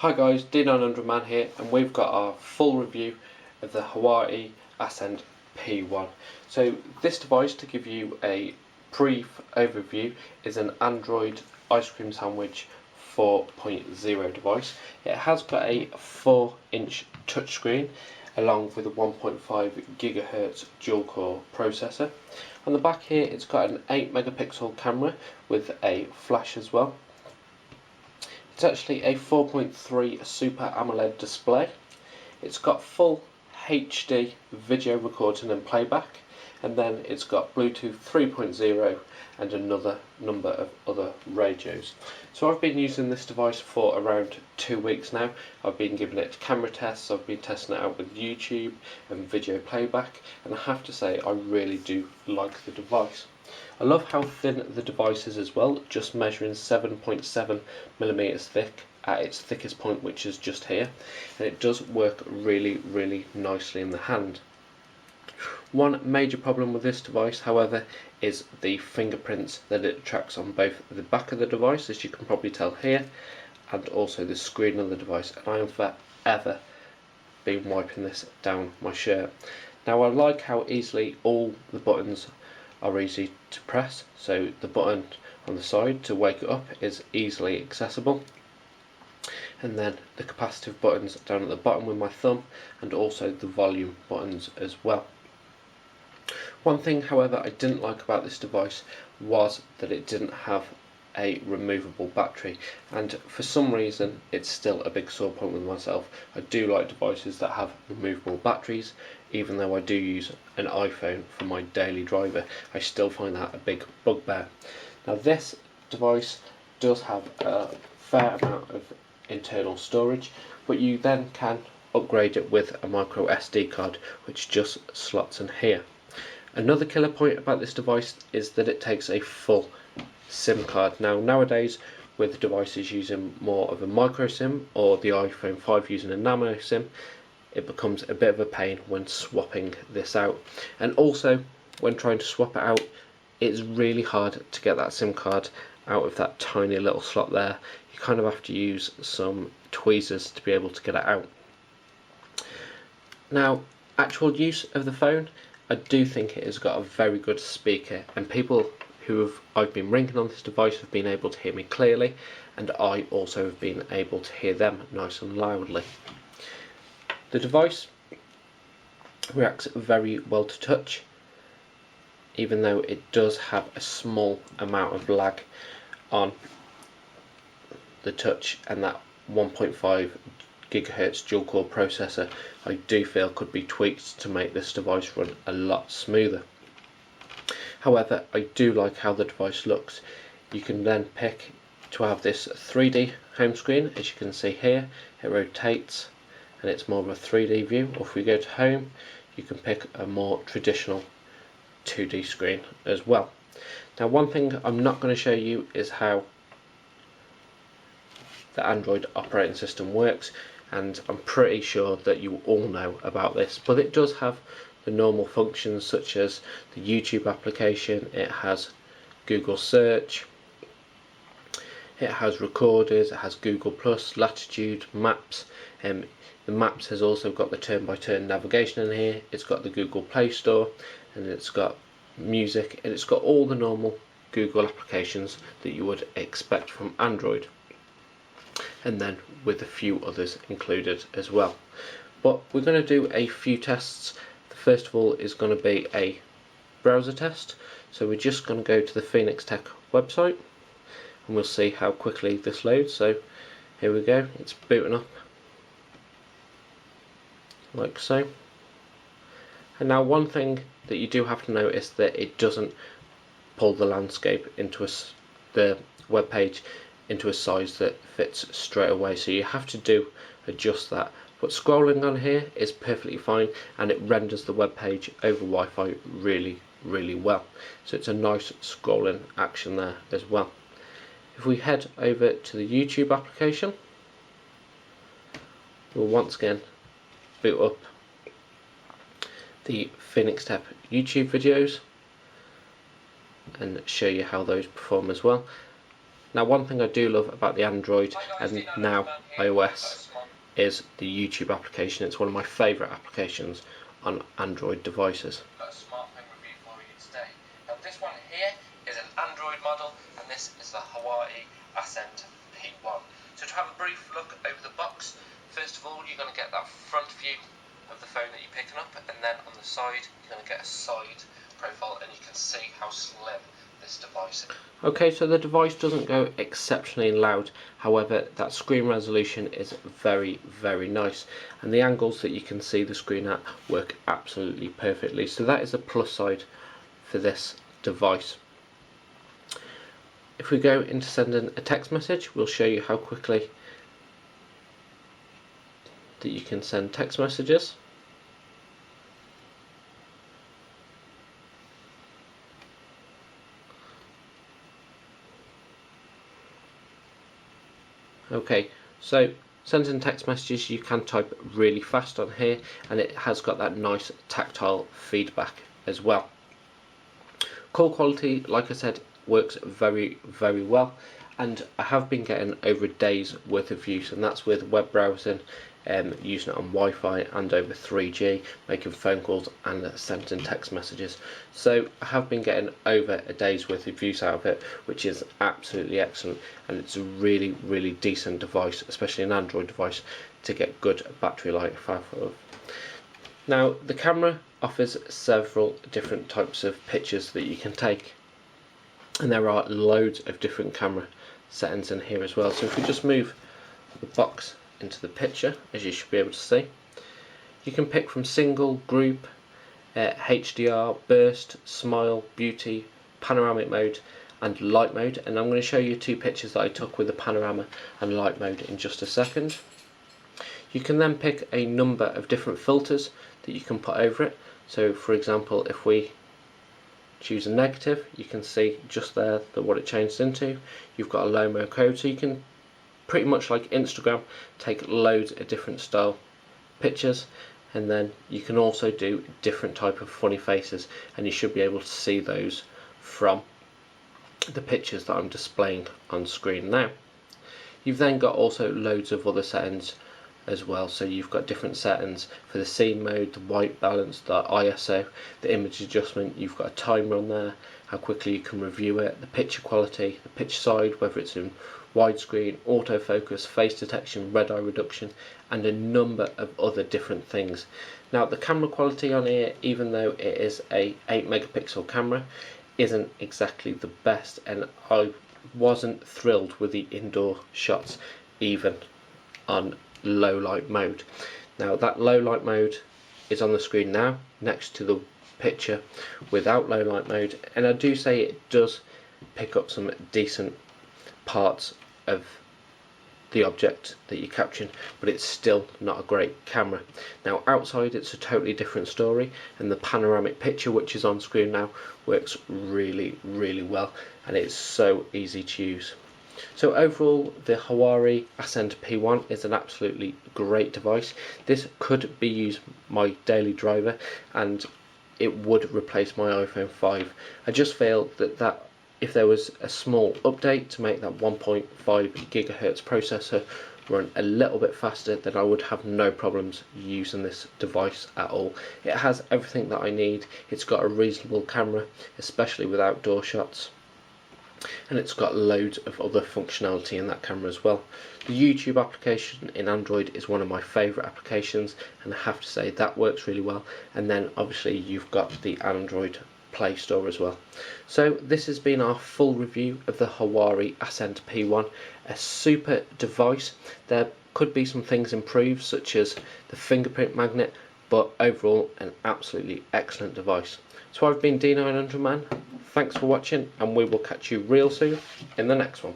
Hi guys, D900Man here, and we've got our full review of the Huawei Ascend P1. So this device, to give you a brief overview, is an Android ice cream sandwich 4.0 device. It has got a 4-inch touchscreen along with a 1.5 GHz dual core processor. On the back here it's got an 8 megapixel camera with a flash as well. It's actually a 4.3 Super AMOLED display. It's got full HD video recording and playback, and then it's got Bluetooth 3.0 and another number of other radios. So I've been using this device for around 2 weeks now. I've been giving it camera tests, I've been testing it out with YouTube and video playback, and I have to say I really do like the device. I love how thin the device is as well, just measuring 7.7mm thick at its thickest point, which is just here, and it does work really nicely in the hand. One major problem with this device, however, is the fingerprints that it tracks on both the back of the device, as you can probably tell here, and also the screen of the device, and I have forever been wiping this down my shirt. Now I like how easily all the buttons are easy to press, so the button on the side to wake it up is easily accessible, and then the capacitive buttons down at the bottom with my thumb, and also the volume buttons as well. One thing, however, I didn't like about this device was that it didn't have a removable battery, and for some reason it's still a big sore point with myself. I do like devices that have removable batteries, even though I do use an iPhone for my daily driver. I still find that a big bugbear. Now this device does have a fair amount of internal storage, but you then can upgrade it with a micro SD card, which just slots in here. Another killer point about this device is that it takes a full SIM card. Now nowadays, with devices using more of a micro SIM or the iPhone 5 using a nano SIM, it becomes a bit of a pain when swapping this out, and also when trying to swap it out, it's really hard to get that SIM card out of that tiny little slot there. You kind of have to use some tweezers to be able to get it out. Now, actual use of the phone, I do think it has got a very good speaker, and people I've been ringing on this device have been able to hear me clearly, and I also have been able to hear them nice and loudly. The device reacts very well to touch, even though it does have a small amount of lag on the touch, and that 1.5 GHz dual core processor I do feel could be tweaked to make this device run a lot smoother. However, I do like how the device looks. You can then pick to have this 3D home screen, as you can see here. It rotates and it's more of a 3D view, or if we go to home you can pick a more traditional 2D screen as well. Now one thing I'm not going to show you is how the Android operating system works, and I'm pretty sure that you all know about this, but it does have the normal functions such as the YouTube application. It has Google search, it has recorders, it has Google Plus, latitude, maps, and the maps has also got the turn-by-turn navigation in here. It's got the Google Play Store, and it's got music, and it's got all the normal Google applications that you would expect from Android, and then with a few others included as well. But we're going to do a few tests. First of all is going to be a browser test, so we're just going to go to the Fenix-Tech website and we'll see how quickly this loads. So here we go, it's booting up like so. And now one thing that you do have to notice, that it doesn't pull the landscape into the web page into a size that fits straight away, so you have to adjust that. But scrolling on here is perfectly fine, and it renders the web page over Wi-Fi really well. So it's a nice scrolling action there as well. If we head over to the YouTube application, we'll once again boot up the Fenix-Tech YouTube videos and show you how those perform as well. Now, one thing I do love about the Android and now iOS is the YouTube application. It's one of my favourite applications on Android devices. Got a smartphone review for you today. Now, this one here is an Android model, and this is the Huawei Ascend P1. So to have a brief look over the box, first of all, you're going to get that front view of the phone that you're picking up, and then on the side you're going to get a side profile, and you can see how slim this device is. Okay, so the device doesn't go exceptionally loud, however that screen resolution is very, very nice, and the angles that you can see the screen at work absolutely perfectly, so that is a plus side for this device. If we go into sending a text message, we'll show you how quickly that you can send text messages. Okay, so sending text messages, you can type really fast on here, and it has got that nice tactile feedback as well. Call quality, like I said, works very, very well, and I have been getting over a day's worth of use, and that's with web browsing, using it on Wi-Fi and over 3G, making phone calls and sending text messages. So I have been getting over a day's worth of use out of it, which is absolutely excellent, and it's a really, really decent device, especially an Android device, to get good battery life out of. Now, the camera offers several different types of pictures that you can take, and there are loads of different camera settings in here as well. So if we just move the box into the picture, as you should be able to see, you can pick from single, group, HDR, burst, smile, beauty, panoramic mode and light mode, and I'm going to show you two pictures that I took with the panorama and light mode in just a second. You can then pick a number of different filters that you can put over it. So for example, if we choose a negative, you can see just there that what it changed into. You've got a low-mo code, so you can pretty much like Instagram take loads of different style pictures, and then you can also do different type of funny faces, and you should be able to see those from the pictures that I'm displaying on screen now. You've then got also loads of other settings as well, so you've got different settings for the scene mode, the white balance, the ISO, the image adjustment. You've got a timer on there, how quickly you can review it, the picture quality, the pitch side, whether it's in widescreen, autofocus, face detection, red eye reduction, and a number of other different things. Now, the camera quality on here, even though it is a 8 megapixel camera, isn't exactly the best, and I wasn't thrilled with the indoor shots even on low light mode. Now, that low light mode is on the screen now next to the picture without low light mode, and I do say it does pick up some decent parts of the object that you're capturing, but it's still not a great camera. Now, outside it's a totally different story, and the panoramic picture, which is on screen now, works really, really well, and it's so easy to use. So overall, the Huawei Ascend P1 is an absolutely great device. This could be used my daily driver, and it would replace my iPhone 5. I just feel that if there was a small update to make that 1.5 gigahertz processor run a little bit faster, then I would have no problems using this device at all. It has everything that I need. It's got a reasonable camera, especially with outdoor shots, and it's got loads of other functionality in that camera as well. The YouTube application in Android is one of my favourite applications, and I have to say that works really well. And then obviously you've got the Android Play Store as well. So this has been our full review of the Huawei Ascend P1, a super device. There could be some things improved, such as the fingerprint magnet, but overall an absolutely excellent device. So I've been Dino 900 Man. Thanks for watching, and we will catch you real soon in the next one.